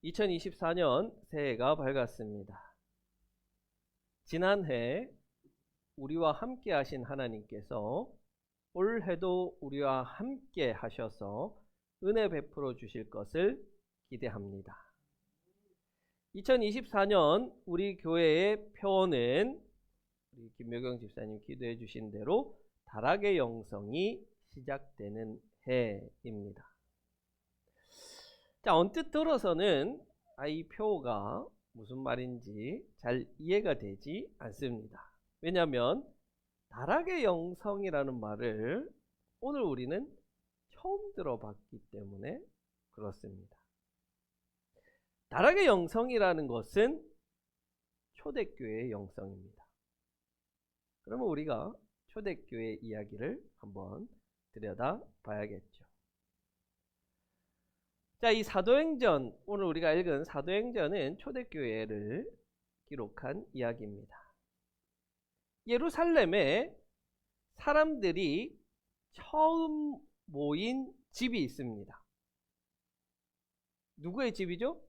2024년 새해가 밝았습니다. 지난해 우리와 함께 하신 하나님께서 올해도 우리와 함께 하셔서 은혜 베풀어 주실 것을 기대합니다. 2024년 우리 교회의 표어는 우리 김묘경 집사님 기도해 주신 대로 다락의 영성이 시작되는 해입니다. 자, 언뜻 들어서는 이 표가 무슨 말인지 잘 이해가 되지 않습니다. 왜냐하면 다락의 영성이라는 말을 오늘 우리는 처음 들어봤기 때문에 그렇습니다. 다락의 영성이라는 것은 초대교회의 영성입니다. 그러면 우리가 초대교회 이야기를 한번 들여다 봐야겠죠. 자, 이 사도행전, 오늘 우리가 읽은 사도행전은 초대교회를 기록한 이야기입니다. 예루살렘에 사람들이 처음 모인 집이 있습니다. 누구의 집이죠?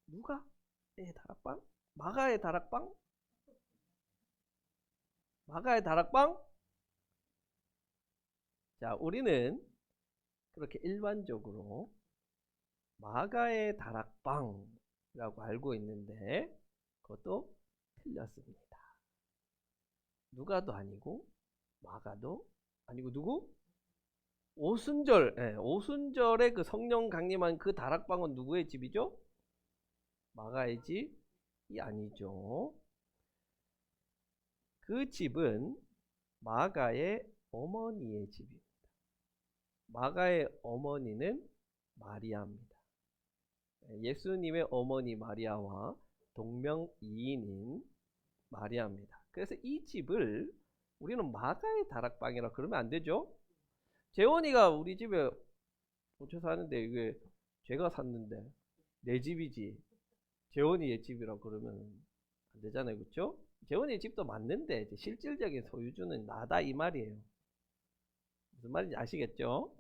누가의 다락방? 마가의 다락방? 마가의 다락방? 자, 우리는 그렇게 일반적으로 마가의 다락방이라고 알고 있는데 그것도 틀렸습니다. 누가도 아니고 마가도 아니고 누구? 오순절, 오순절에 그 성령 강림한 그 다락방은 누구의 집이죠? 마가의 집이 아니죠. 그 집은 마가의 어머니의 집입니다. 마가의 어머니는 마리아입니다. 예수님의 어머니 마리아와 동명이인인 마리아입니다. 그래서 이 집을 우리는 마가의 다락방이라 그러면 안 되죠. 재원이가 우리 집에 얹혀 사는데 이게 제가 샀는데 내 집이지 재원이의 집이라고 그러면 안 되잖아요. 그렇죠? 재원이의 집도 맞는데 실질적인 소유주는 나다 이 말이에요. 무슨 말인지 아시겠죠?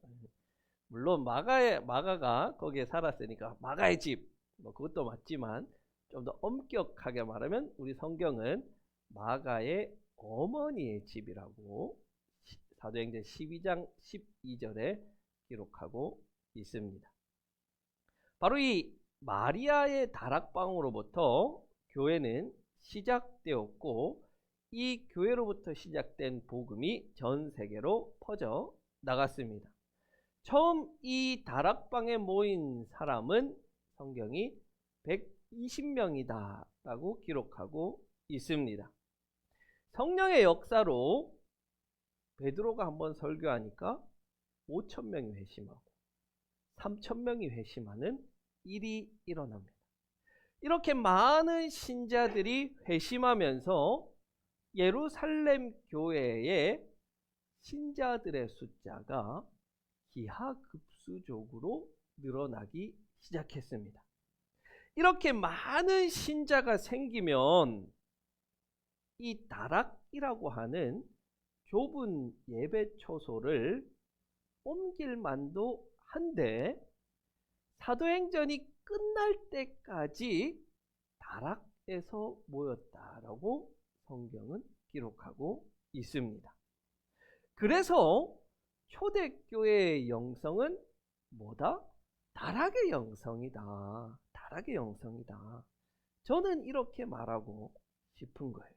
물론 마가가 거기에 살았으니까 마가의 집, 뭐 그것도 맞지만 좀 더 엄격하게 말하면 우리 성경은 마가의 어머니의 집이라고 사도행전 12장 12절에 기록하고 있습니다. 바로 이 마리아의 다락방으로부터 교회는 시작되었고 이 교회로부터 시작된 복음이 전 세계로 퍼져 나갔습니다. 처음 이 다락방에 모인 사람은 성경이 120명이다 라고 기록하고 있습니다. 성령의 역사로 베드로가 한번 설교하니까 5,000명이 회심하고 3,000명이 회심하는 일이 일어납니다. 이렇게 많은 신자들이 회심하면서 예루살렘 교회의 신자들의 숫자가 기하급수적으로 늘어나기 시작했습니다. 이렇게 많은 신자가 생기면 이 다락이라고 하는 좁은 예배처소를 옮길 만도 한데 사도행전이 끝날 때까지 다락에서 모였다라고 성경은 기록하고 있습니다. 그래서 초대교회의 영성은 뭐다? 다락의 영성이다. 다락의 영성이다. 저는 이렇게 말하고 싶은 거예요.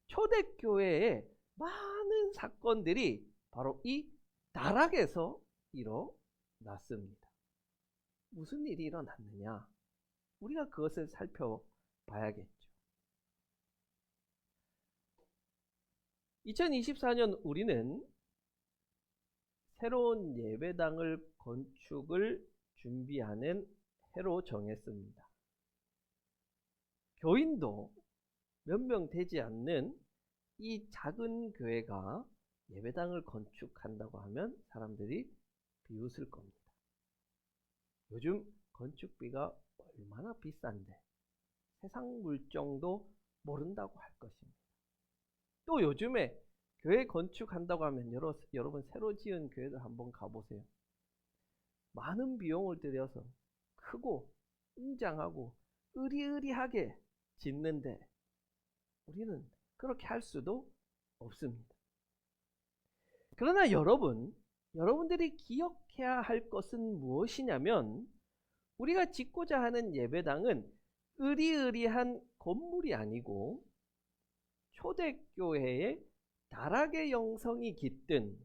초대교회의 많은 사건들이 바로 이 다락에서 일어났습니다. 무슨 일이 일어났느냐? 우리가 그것을 살펴봐야겠죠. 2024년 우리는 새로운 예배당을 건축을 준비하는 해로 정했습니다. 교인도 몇 명 되지 않는 이 작은 교회가 예배당을 건축한다고 하면 사람들이 비웃을 겁니다. 요즘 건축비가 얼마나 비싼데 세상 물정도 모른다고 할 것입니다. 또 요즘에 교회 건축한다고 하면 여러분 새로 지은 교회들 한번 가보세요. 많은 비용을 들여서 크고 웅장하고 으리으리하게 짓는데 우리는 그렇게 할 수도 없습니다. 그러나 여러분들이 기억해야 할 것은 무엇이냐면 우리가 짓고자 하는 예배당은 으리으리한 건물이 아니고 초대교회의 다락의 영성이 깃든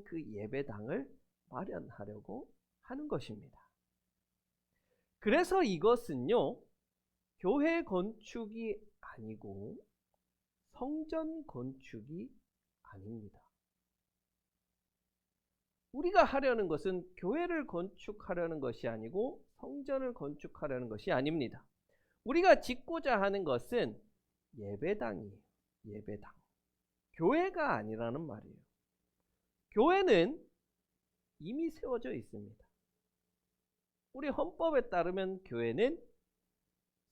그 예배당을 마련하려고 하는 것입니다. 그래서 이것은요, 교회 건축이 아니고 성전 건축이 아닙니다. 우리가 하려는 것은 교회를 건축하려는 것이 아니고 성전을 건축하려는 것이 아닙니다. 우리가 짓고자 하는 것은 예배당이에요. 예배당. 교회가 아니라는 말이에요. 교회는 이미 세워져 있습니다. 우리 헌법에 따르면 교회는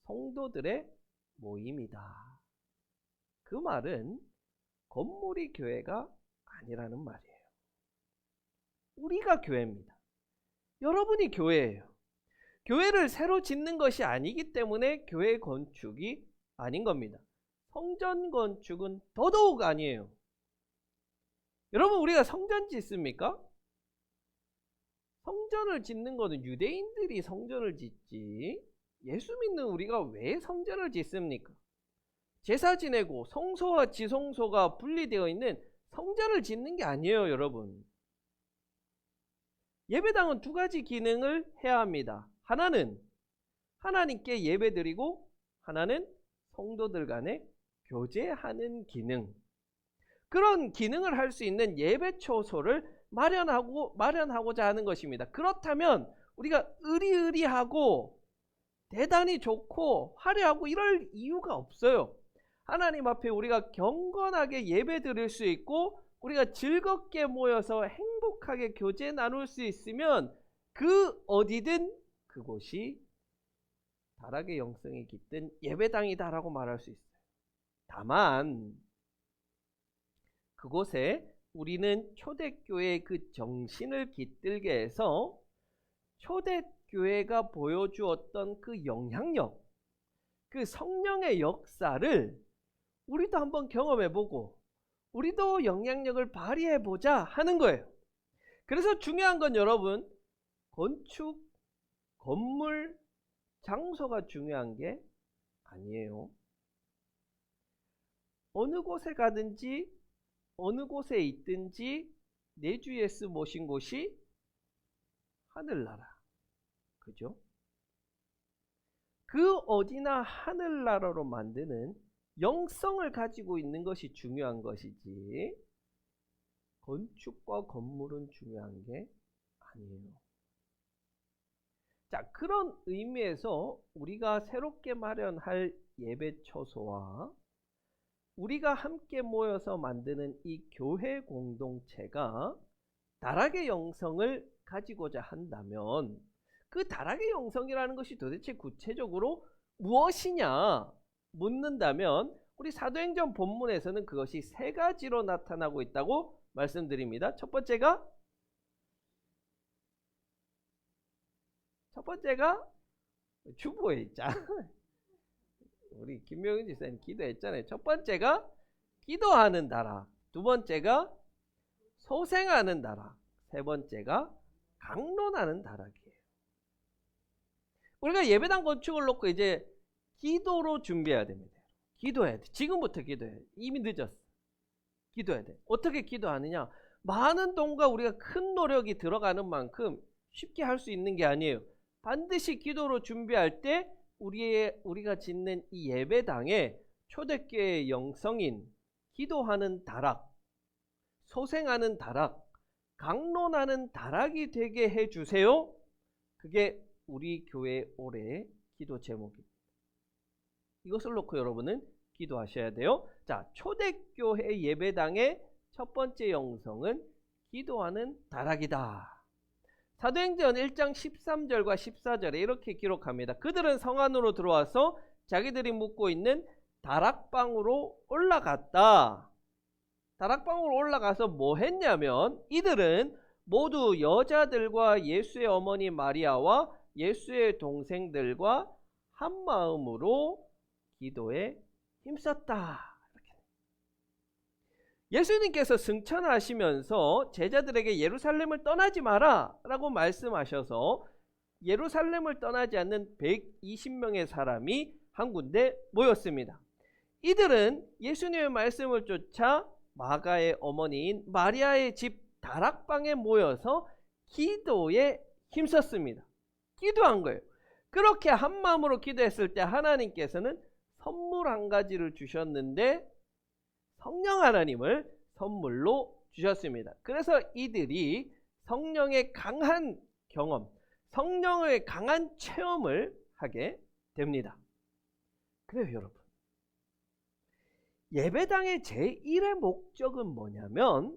성도들의 모임이다. 그 말은 건물이 교회가 아니라는 말이에요. 우리가 교회입니다. 여러분이 교회예요. 교회를 새로 짓는 것이 아니기 때문에 교회 건축이 아닌 겁니다. 성전 건축은 더더욱 아니에요. 여러분, 우리가 성전 짓습니까? 성전을 짓는 것은 유대인들이 성전을 짓지 예수 믿는 우리가 왜 성전을 짓습니까? 제사 지내고 성소와 지성소가 분리되어 있는 성전을 짓는 게 아니에요, 여러분. 예배당은 두 가지 기능을 해야 합니다. 하나는 하나님께 예배드리고 하나는 성도들 간에 교제하는 기능. 그런 기능을 할 수 있는 예배 초소를 마련하고자 하는 것입니다. 그렇다면 우리가 으리으리하고 대단히 좋고 화려하고 이럴 이유가 없어요. 하나님 앞에 우리가 경건하게 예배 드릴 수 있고 우리가 즐겁게 모여서 행복하게 교제 나눌 수 있으면 그 어디든 그곳이 다락의 영성이 깃든 예배당이다라고 말할 수 있어요. 다만 그곳에 우리는 초대교회의 그 정신을 깃들게 해서 초대교회가 보여주었던 그 영향력, 그 성령의 역사를 우리도 한번 경험해보고 우리도 영향력을 발휘해보자 하는 거예요. 그래서 중요한 건 여러분, 건축, 건물, 장소가 중요한 게 아니에요. 어느 곳에 가든지 어느 곳에 있든지 내 주 예수 모신 곳이 하늘나라. 그죠? 그 어디나 하늘나라로 만드는 영성을 가지고 있는 것이 중요한 것이지 건축과 건물은 중요한 게 아니에요. 자, 그런 의미에서 우리가 새롭게 마련할 예배 처소와 우리가 함께 모여서 만드는 이 교회 공동체가 다락의 영성을 가지고자 한다면 그 다락의 영성이라는 것이 도대체 구체적으로 무엇이냐 묻는다면 우리 사도행전 본문에서는 그것이 세 가지로 나타나고 있다고 말씀드립니다. 첫 번째가 주보에 있잖아. 우리 김명윤 지사님 기도했잖아요. 첫 번째가 기도하는 다락, 두 번째가 소생하는 다락, 세 번째가 강론하는 다락이에요. 우리가 예배당 건축을 놓고 이제 기도로 준비해야 됩니다. 기도해야 돼. 지금부터 기도해야 돼. 이미 늦었어. 기도해야 돼. 어떻게 기도하느냐? 많은 돈과 우리가 큰 노력이 들어가는 만큼 쉽게 할 수 있는 게 아니에요. 반드시 기도로 준비할 때 우리가 짓는 이 예배당에 초대교회의 영성인 기도하는 다락, 소생하는 다락, 강론하는 다락이 되게 해주세요. 그게 우리 교회 올해의 기도 제목입니다. 이것을 놓고 여러분은 기도하셔야 돼요. 자, 초대교회 예배당의 첫 번째 영성은 기도하는 다락이다. 사도행전 1장 13절과 14절에 이렇게 기록합니다. 그들은 성 안으로 들어와서 자기들이 묵고 있는 다락방으로 올라갔다. 다락방으로 올라가서 뭐 했냐면 이들은 모두 여자들과 예수의 어머니 마리아와 예수의 동생들과 한 마음으로 기도에 힘썼다. 예수님께서 승천하시면서 제자들에게 예루살렘을 떠나지 마라 라고 말씀하셔서 예루살렘을 떠나지 않는 120명의 사람이 한 군데 모였습니다. 이들은 예수님의 말씀을 쫓아 마가의 어머니인 마리아의 집 다락방에 모여서 기도에 힘썼습니다. 기도한 거예요. 그렇게 한 마음으로 기도했을 때 하나님께서는 선물 한 가지를 주셨는데 성령 하나님을 선물로 주셨습니다. 그래서 이들이 성령의 강한 경험, 성령의 강한 체험을 하게 됩니다. 그래요, 여러분. 예배당의 제1의 목적은 뭐냐면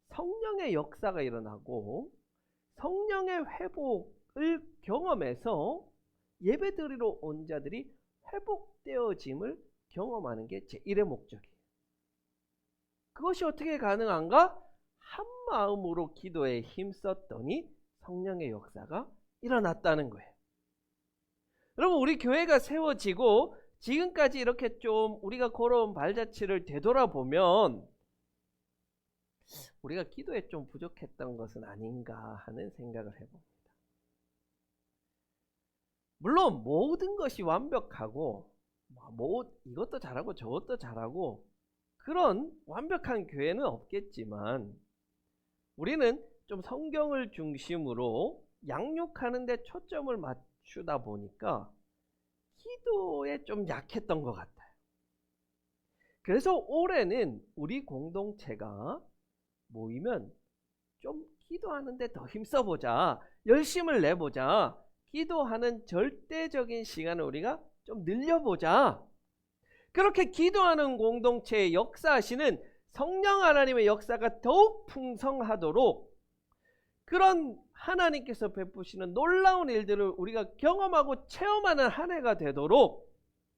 성령의 역사가 일어나고 성령의 회복을 경험해서 예배드리러 온 자들이 회복되어짐을 경험하는 게 제1의 목적이에요. 그것이 어떻게 가능한가? 한 마음으로 기도에 힘썼더니 성령의 역사가 일어났다는 거예요. 여러분, 우리 교회가 세워지고 지금까지 이렇게 좀 우리가 걸어온 발자취를 되돌아보면 우리가 기도에 좀 부족했던 것은 아닌가 하는 생각을 해봅니다. 물론 모든 것이 완벽하고 이것도 잘하고 저것도 잘하고 그런 완벽한 교회는 없겠지만 우리는 좀 성경을 중심으로 양육하는 데 초점을 맞추다 보니까 기도에 좀 약했던 것 같아요. 그래서 올해는 우리 공동체가 모이면 좀 기도하는데 더 힘써보자, 열심을 내보자, 기도하는 절대적인 시간을 우리가 좀 늘려보자. 그렇게 기도하는 공동체에 역사하시는 성령 하나님의 역사가 더욱 풍성하도록 그런 하나님께서 베푸시는 놀라운 일들을 우리가 경험하고 체험하는 한 해가 되도록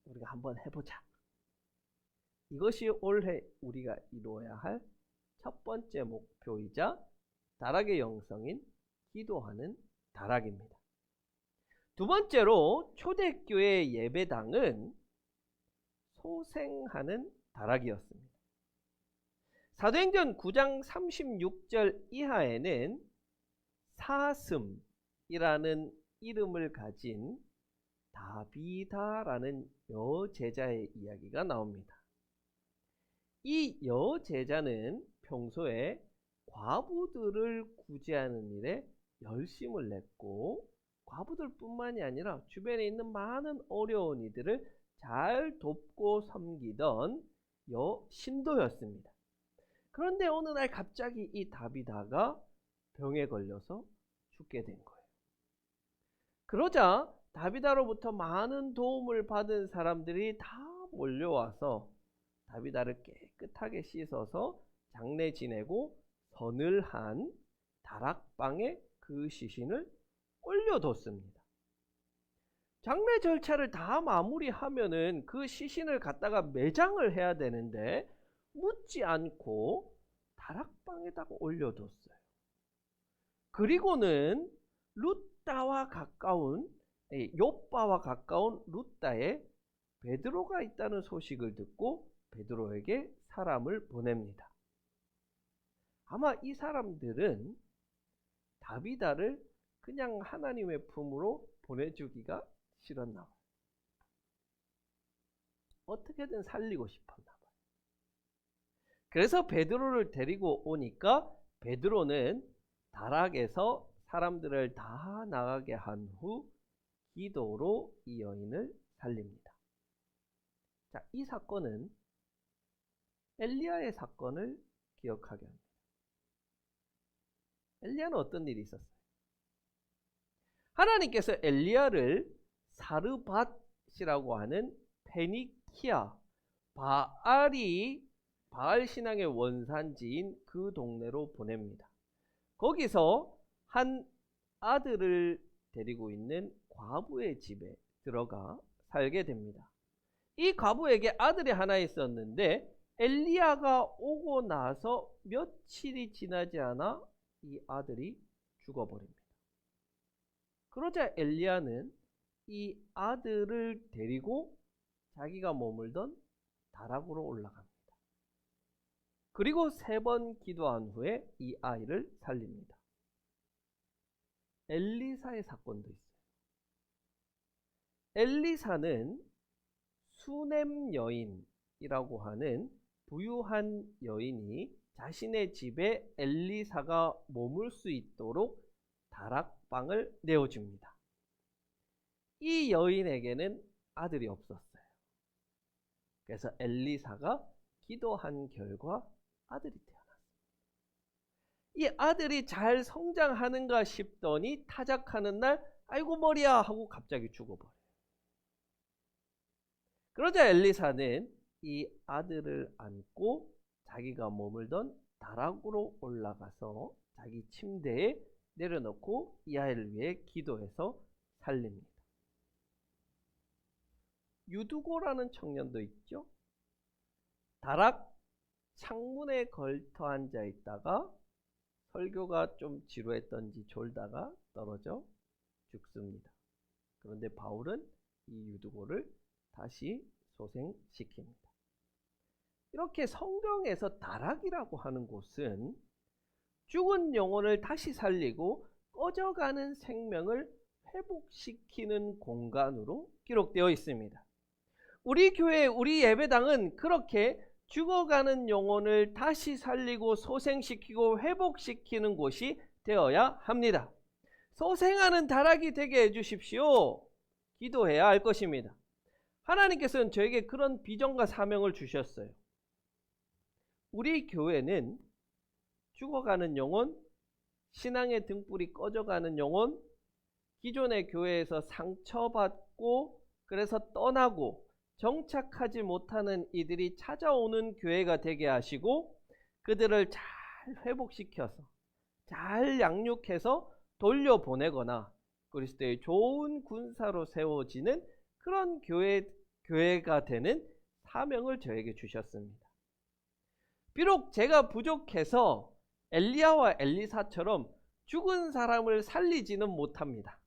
우리가 한번 해보자. 이것이 올해 우리가 이루어야 할 첫 번째 목표이자 다락의 영성인 기도하는 다락입니다. 두 번째로 초대교회 예배당은 소생하는 다락이었습니다. 사도행전 9장 36절 이하에는 사슴이라는 이름을 가진 다비다라는 여제자의 이야기가 나옵니다. 이 여제자는 평소에 과부들을 구제하는 일에 열심을 냈고 과부들 뿐만이 아니라 주변에 있는 많은 어려운 이들을 잘 돕고 섬기던 신도였습니다. 그런데 어느 날 갑자기 이 다비다가 병에 걸려서 죽게 된 거예요. 그러자 다비다로부터 많은 도움을 받은 사람들이 다 몰려와서 다비다를 깨끗하게 씻어서 장례 지내고 서늘한 다락방에 그 시신을 올려뒀습니다. 장례 절차를 다 마무리하면은 그 시신을 갖다가 매장을 해야 되는데 묻지 않고 다락방에다가 올려뒀어요. 그리고는 룻다와 가까운 욥바와 가까운 룻다에 베드로가 있다는 소식을 듣고 베드로에게 사람을 보냅니다. 아마 이 사람들은 다비다를 그냥 하나님의 품으로 보내주기가 싫었나 봐요. 어떻게든 살리고 싶었나 봐요. 그래서 베드로를 데리고 오니까 베드로는 다락에서 사람들을 다 나가게 한 후 기도로 이 여인을 살립니다. 자, 이 사건은 엘리야의 사건을 기억하게 합니다. 엘리야는 어떤 일이 있었어요? 하나님께서 엘리야를 사르밧이라고 하는 페니키아, 바알 신앙의 원산지인 그 동네로 보냅니다. 거기서 한 아들을 데리고 있는 과부의 집에 들어가 살게 됩니다. 이 과부에게 아들이 하나 있었는데 엘리야가 오고 나서 며칠이 지나지 않아 이 아들이 죽어버립니다. 그러자 엘리야는 이 아들을 데리고 자기가 머물던 다락으로 올라갑니다. 그리고 3번 기도한 후에 이 아이를 살립니다. 엘리사의 사건도 있어요. 엘리사는 수넴 여인이라고 하는 부유한 여인이 자신의 집에 엘리사가 머물 수 있도록 다락방을 내어줍니다. 이 여인에게는 아들이 없었어요. 그래서 엘리사가 기도한 결과 아들이 태어났습니다. 이 아들이 잘 성장하는가 싶더니 타작하는 날 아이고 머리야 하고 갑자기 죽어버려요. 그러자 엘리사는 이 아들을 안고 자기가 머물던 다락으로 올라가서 자기 침대에 내려놓고 이 아이를 위해 기도해서 살립니다. 유두고라는 청년도 있죠. 다락 창문에 걸터 앉아 있다가 설교가 좀 지루했던지 졸다가 떨어져 죽습니다. 그런데 바울은 이 유두고를 다시 소생시킵니다. 이렇게 성경에서 다락이라고 하는 곳은 죽은 영혼을 다시 살리고 꺼져가는 생명을 회복시키는 공간으로 기록되어 있습니다. 우리 교회, 우리 예배당은 그렇게 죽어가는 영혼을 다시 살리고 소생시키고 회복시키는 곳이 되어야 합니다. 소생하는 다락이 되게 해주십시오. 기도해야 할 것입니다. 하나님께서는 저에게 그런 비전과 사명을 주셨어요. 우리 교회는 죽어가는 영혼, 신앙의 등불이 꺼져가는 영혼, 기존의 교회에서 상처받고 그래서 떠나고 정착하지 못하는 이들이 찾아오는 교회가 되게 하시고 그들을 잘 회복시켜서 잘 양육해서 돌려보내거나 그리스도의 좋은 군사로 세워지는 그런 교회가 되는 사명을 저에게 주셨습니다. 비록 제가 부족해서 엘리야와 엘리사처럼 죽은 사람을 살리지는 못합니다.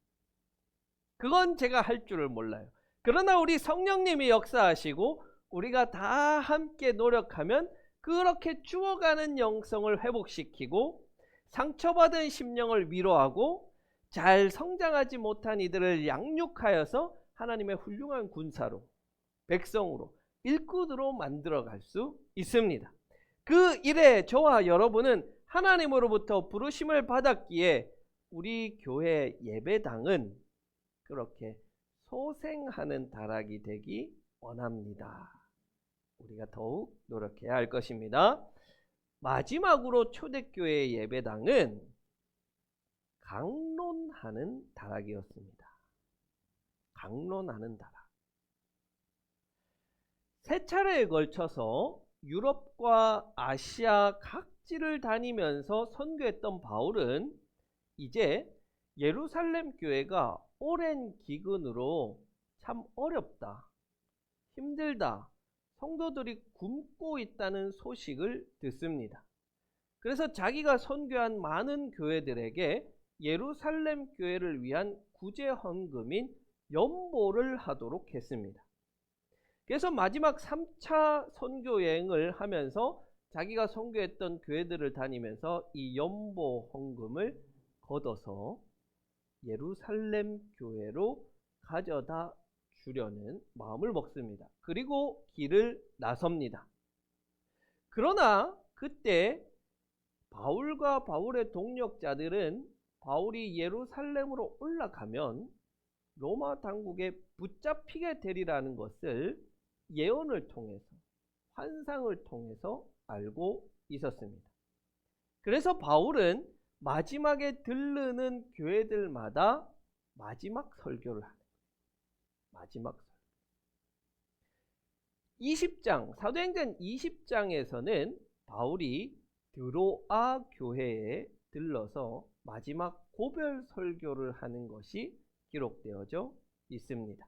그건 제가 할 줄을 몰라요. 그러나 우리 성령님이 역사하시고 우리가 다 함께 노력하면 그렇게 죽어가는 영성을 회복시키고 상처받은 심령을 위로하고 잘 성장하지 못한 이들을 양육하여서 하나님의 훌륭한 군사로, 백성으로, 일꾼으로 만들어갈 수 있습니다. 그 일에 저와 여러분은 하나님으로부터 부르심을 받았기에 우리 교회 예배당은 그렇게 소생하는 다락이 되기 원합니다. 우리가 더욱 노력해야 할 것입니다. 마지막으로 초대교회 예배당은 강론하는 다락이었습니다. 강론하는 다락. 3차례에 걸쳐서 유럽과 아시아 각지를 다니면서 선교했던 바울은 이제 예루살렘 교회가 오랜 기근으로 참 어렵다, 힘들다, 성도들이 굶고 있다는 소식을 듣습니다. 그래서 자기가 선교한 많은 교회들에게 예루살렘 교회를 위한 구제 헌금인 연보를 하도록 했습니다. 그래서 마지막 3차 선교 여행을 하면서 자기가 선교했던 교회들을 다니면서 이 연보 헌금을 걷어서 예루살렘 교회로 가져다 주려는 마음을 먹습니다. 그리고 길을 나섭니다. 그러나 그때 바울과 바울의 동력자들은 바울이 예루살렘으로 올라가면 로마 당국에 붙잡히게 되리라는 것을 예언을 통해서, 환상을 통해서 알고 있었습니다. 그래서 바울은 마지막에 들르는 교회들마다 마지막 설교를 하는 거예요. 마지막 설교. 20장, 사도행전 20장에서는 바울이 드로아 교회에 들러서 마지막 고별 설교를 하는 것이 기록되어져 있습니다.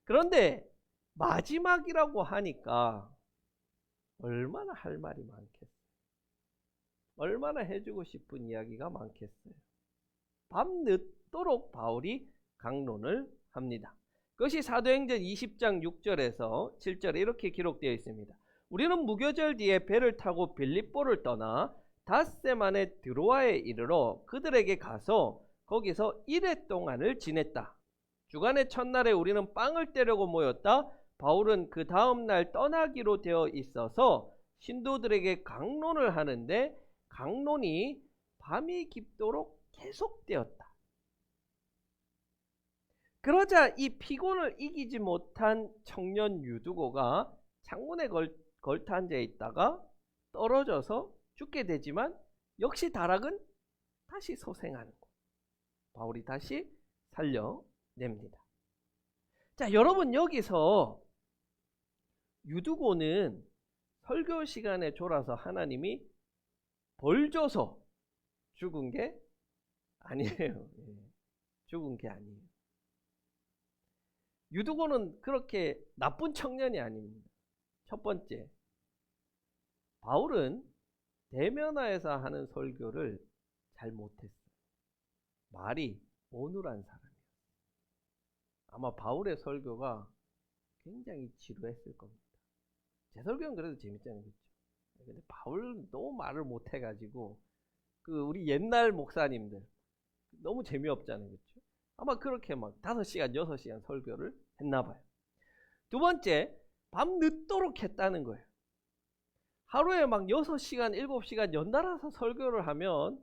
그런데 마지막이라고 하니까 얼마나 할 말이 많겠어요. 얼마나 해주고 싶은 이야기가 많겠어요. 밤늦도록 바울이 강론을 합니다. 그것이 사도행전 20장 6절에서 7절에 이렇게 기록되어 있습니다. 우리는 무교절 뒤에 배를 타고 빌립보를 떠나 닷새 만에 드로아에 이르러 그들에게 가서 거기서 1회 동안을 지냈다. 주간의 첫날에 우리는 빵을 떼려고 모였다. 바울은 그 다음날 떠나기로 되어 있어서 신도들에게 강론을 하는데 강론이 밤이 깊도록 계속되었다. 그러자 이 피곤을 이기지 못한 청년 유두고가 창문에 걸터 앉아 있다가 떨어져서 죽게 되지만 역시 다락은 다시 소생하는 거. 바울이 다시 살려냅니다. 자, 여러분 여기서 유두고는 설교 시간에 졸아서 하나님이 벌 줘서 죽은 게 아니에요. 죽은 게 아니에요. 유두고는 그렇게 나쁜 청년이 아닙니다. 첫 번째, 바울은 대면하에서 하는 설교를 잘 못했어요. 말이 어눌한 사람이에요. 아마 바울의 설교가 굉장히 지루했을 겁니다. 제 설교는 그래도 재밌잖아요. 그렇죠? 근데 바울은 너무 말을 못해가지고 우리 옛날 목사님들 너무 재미없잖아요. 그렇죠? 아마 그렇게 막 5시간, 6시간 설교를 했나 봐요. 두 번째, 밤 늦도록 했다는 거예요. 하루에 막 6시간, 7시간 연달아서 설교를 하면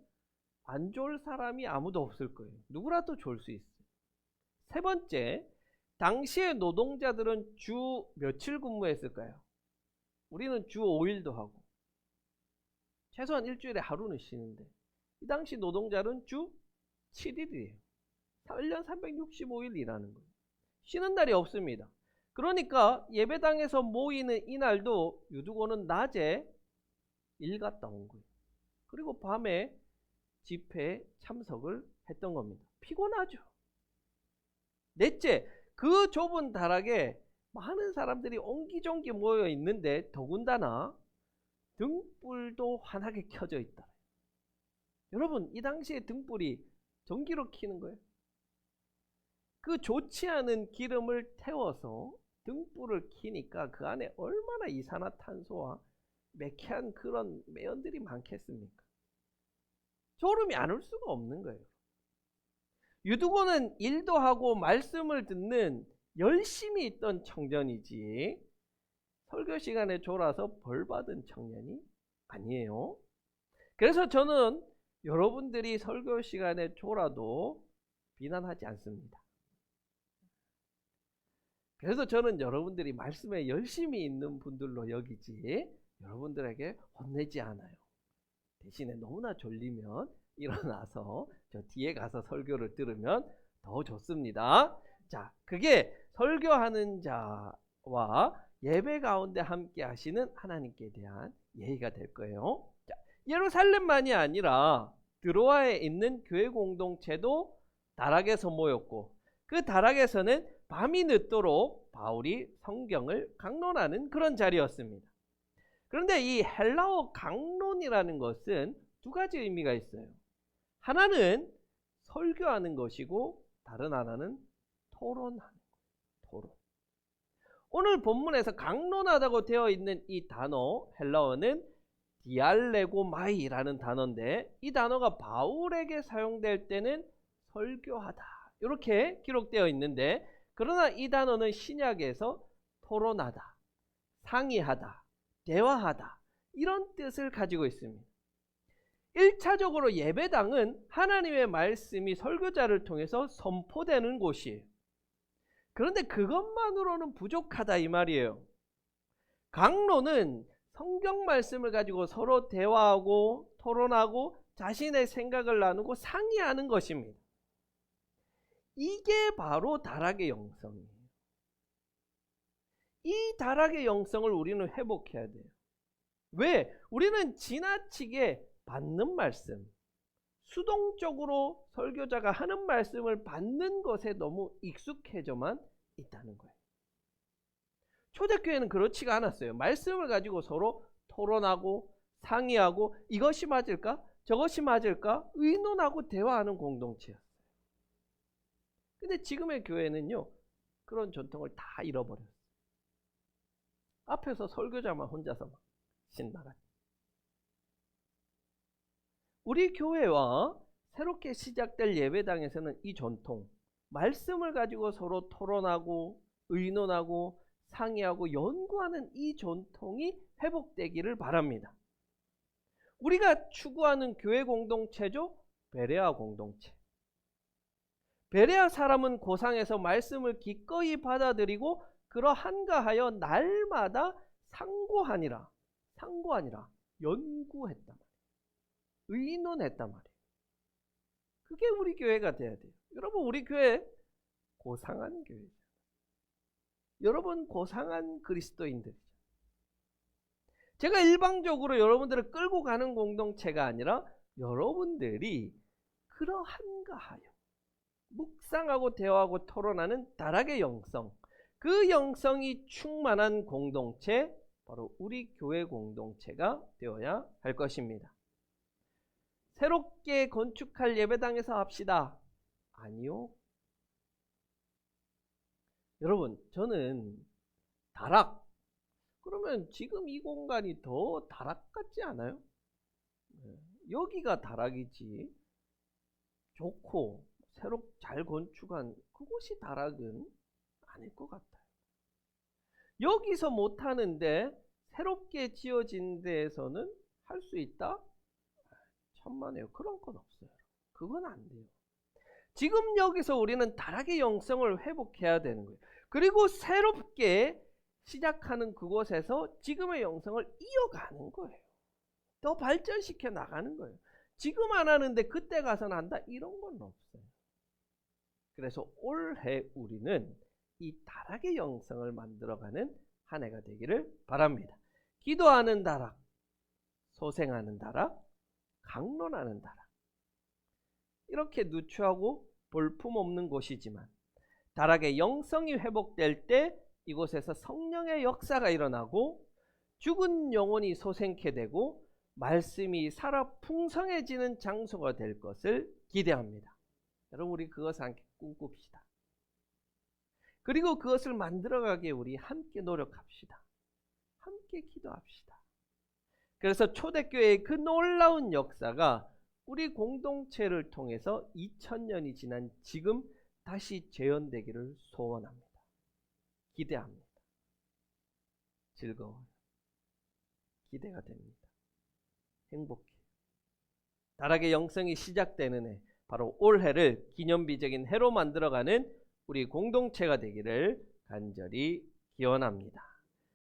안 졸 사람이 아무도 없을 거예요. 누구라도 졸 수 있어요. 세 번째, 당시의 노동자들은 주 며칠 근무했을까요? 우리는 주 5일도 하고 최소한 일주일에 하루는 쉬는데 이 당시 노동자는 주 7일이에요. 1년 365일 일하는 거예요. 쉬는 날이 없습니다. 그러니까 예배당에서 모이는 이날도 유두고는 낮에 일 갔다 온 거예요. 그리고 밤에 집회에 참석을 했던 겁니다. 피곤하죠. 넷째, 그 좁은 다락에 많은 사람들이 옹기종기 모여 있는데 더군다나 등불도 환하게 켜져 있다. 여러분, 이 당시에 등불이 전기로 켜는 거예요. 그 좋지 않은 기름을 태워서 등불을 켜니까 그 안에 얼마나 이산화탄소와 매캐한 그런 매연들이 많겠습니까? 졸음이 안 올 수가 없는 거예요. 유두고는 일도 하고 말씀을 듣는 열심히 있던 청년이지 설교 시간에 졸아서 벌받은 청년이 아니에요. 그래서 저는 여러분들이 설교 시간에 졸아도 비난하지 않습니다. 그래서 저는 여러분들이 말씀에 열심히 있는 분들로 여기지 여러분들에게 혼내지 않아요. 대신에 너무나 졸리면 일어나서 저 뒤에 가서 설교를 들으면 더 좋습니다. 자, 그게 설교하는 자와 예배 가운데 함께 하시는 하나님께 대한 예의가 될 거예요. 자, 예루살렘만이 아니라 드로아에 있는 교회 공동체도 다락에서 모였고 그 다락에서는 밤이 늦도록 바울이 성경을 강론하는 그런 자리였습니다. 그런데 이 헬라어 강론이라는 것은 두 가지 의미가 있어요. 하나는 설교하는 것이고 다른 하나는 토론하는 거예요. 토론. 오늘 본문에서 강론하다고 되어 있는 이 단어 헬라어는 디알레고마이라는 단어인데 이 단어가 바울에게 사용될 때는 설교하다 이렇게 기록되어 있는데 그러나 이 단어는 신약에서 토론하다, 상의하다, 대화하다 이런 뜻을 가지고 있습니다. 1차적으로 예배당은 하나님의 말씀이 설교자를 통해서 선포되는 곳이에요. 그런데 그것만으로는 부족하다 이 말이에요. 강론은 성경 말씀을 가지고 서로 대화하고 토론하고 자신의 생각을 나누고 상의하는 것입니다. 이게 바로 다락의 영성이에요. 이 다락의 영성을 우리는 회복해야 돼요. 왜? 우리는 지나치게 받는 말씀, 수동적으로 설교자가 하는 말씀을 받는 것에 너무 익숙해져만 있다는 거예요. 초대교회는 그렇지가 않았어요. 말씀을 가지고 서로 토론하고 상의하고 이것이 맞을까? 저것이 맞을까? 의논하고 대화하는 공동체였어요. 근데 지금의 교회는요, 그런 전통을 다 잃어버렸어요. 앞에서 설교자만 혼자서 막 신나갔죠. 우리 교회와 새롭게 시작될 예배당에서는 이 전통, 말씀을 가지고 서로 토론하고 의논하고 상의하고 연구하는 이 전통이 회복되기를 바랍니다. 우리가 추구하는 교회 공동체죠, 베레아 공동체. 베레아 사람은 고상에서 말씀을 기꺼이 받아들이고 그러한가하여 날마다 상고하니라 연구했단 말이에요. 의논했단 말이에요. 그게 우리 교회가 돼야 돼요. 여러분, 우리 교회 고상한 교회죠. 여러분 고상한 그리스도인들이죠. 제가 일방적으로 여러분들을 끌고 가는 공동체가 아니라 여러분들이 그러한가 하여 묵상하고 대화하고 토론하는 다락의 영성, 그 영성이 충만한 공동체, 바로 우리 교회 공동체가 되어야 할 것입니다. 새롭게 건축할 예배당에서 합시다. 아니요. 여러분, 저는 다락, 그러면 지금 이 공간이 더 다락 같지 않아요? 여기가 다락이지, 좋고 새로 잘 건축한 그곳이 다락은 아닐 것 같아요. 여기서 못하는데 새롭게 지어진 데에서는 할 수 있다? 천만에요. 그런 건 없어요. 그건 안 돼요. 지금 여기서 우리는 다락의 영성을 회복해야 되는 거예요. 그리고 새롭게 시작하는 그곳에서 지금의 영성을 이어가는 거예요. 더 발전시켜 나가는 거예요. 지금 안 하는데 그때 가서는 한다, 이런 건 없어요. 그래서 올해 우리는 이 다락의 영성을 만들어가는 한 해가 되기를 바랍니다. 기도하는 다락, 소생하는 다락, 강론하는 다락, 이렇게 누추하고 볼품없는 곳이지만 다락의 영성이 회복될 때 이곳에서 성령의 역사가 일어나고 죽은 영혼이 소생케 되고 말씀이 살아 풍성해지는 장소가 될 것을 기대합니다. 여러분, 우리 그것을 함께 꿈꿉시다. 그리고 그것을 만들어가기에 우리 함께 노력합시다. 함께 기도합시다. 그래서 초대교회의 그 놀라운 역사가 우리 공동체를 통해서 2000년이 지난 지금 다시 재현되기를 소원합니다. 기대합니다. 즐거워요. 기대가 됩니다. 행복해요. 다락의 영성이 시작되는 해, 바로 올해를 기념비적인 해로 만들어가는 우리 공동체가 되기를 간절히 기원합니다.